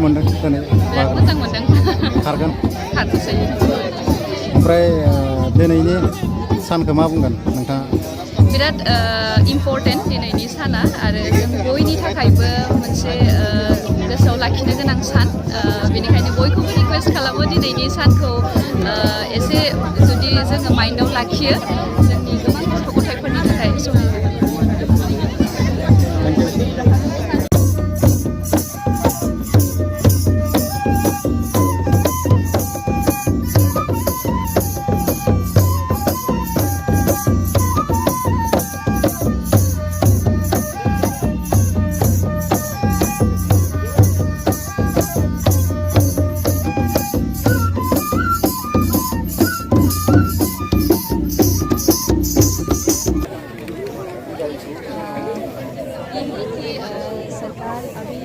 मोनदों दिनै? बिराद मोजां मोनदों। खारगोन? खारनोसै। ओमफ्राय दिनैनि सानखौ मा बुंगोन नोंथाङा? बिराद इम्परटेन्ट दिनैनि साना आरो जों बयनि थाखायबो मोनसे गोसोआव लाखिनो गोनां सान बेनिखायनो बयखौबो रिकुवेस्ट खालामो दिनैनि सानखौ एसे जुदि जोङो माइन्डआव लाखियो जोंनि गोबां गथ' गथायफोरनि थाखाय सरकार अभी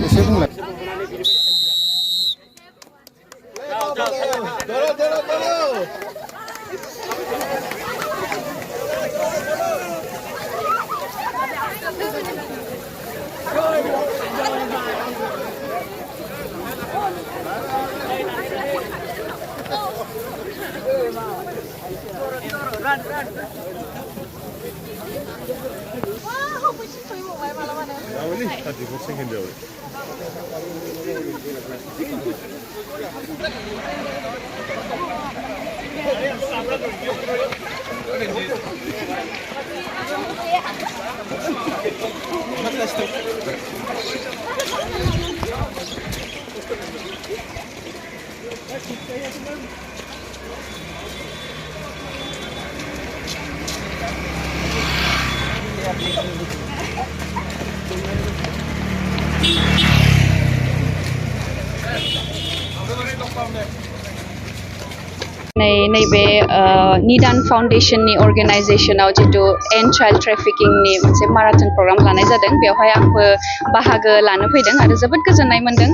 एसे बुंलाय। नैबे निदान फाउन्डेशननि अर्गेनाइजेशनाव जितु एन्ड चाइल्ड ट्रेफिकिंनि मोनसे माराथन प्रग्राम लानाय जादों बेवहाय आंबो बाहागो लानो फैदों आरो जोबोद गोजोननाय मोनदों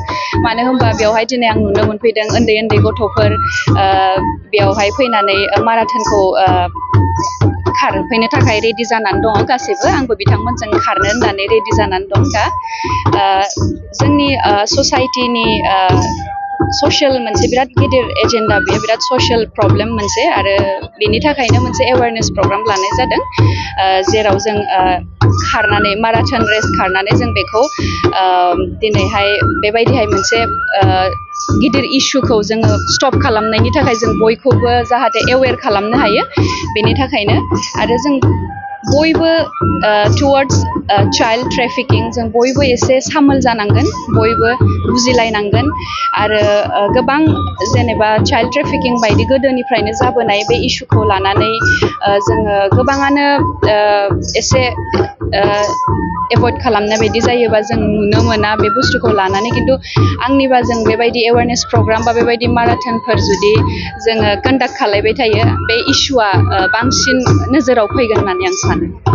मानो होनबा बेवहाय दिनै आं नुनो मोनफैदों उन्दै उन्दै गथ'फोर बेवहाय फैनानै माराथनखौ खारफैनो थाखाय रेडि जानानै दङ गासैबो आंबो बिथांमोनजों खारनो होननानै रेडि जानानै दं दा जोंनि ससाइटिनि ससियेल मोनसे बिराद गिदिर एजेन्डा बेयो बिराद ससियेल प्रब्लेम मोनसे आरो बेनि थाखायनो मोनसे एवेयारनेस प्रग्राम लानाय जादों जेराव जों खारनानै माराथन रेस खारनानै जों बेखौ दिनैहाय बेबायदिहाय मोनसे गिदिर इस्युखौ जोङो स्टप खालामनायनि थाखाय जों बयखौबो जाहाथे एवेयर खालामनो हायो बेनि थाखायनो आरो जों बयबो टुवार्ड्स चाइल्ड ट्रेफिकिं जों बयबो एसे सामोल जानांगोन बयबो बुजिलायनांगोन आरो गोबां जेनेबा चाइल्ड ट्रेफिकिं बायदि गोदोनिफ्रायनो जाबोनाय बे इस्युखौ लानानै जोङो गोबाङानो एसे एभयड खालामनाय बायदि जायोबा जों नुनो मोना बे बुस्थुखौ लानानै खिन्थु आंनिबा जों बेबायदि एवेयारनेस प्रग्राम बा बेबायदि माराथनफोर जुदि जोङो कन्डाक्ट खालायबाय थायो बे इस्युआ बांसिन नोजोराव फैगोन होननानै आं सानो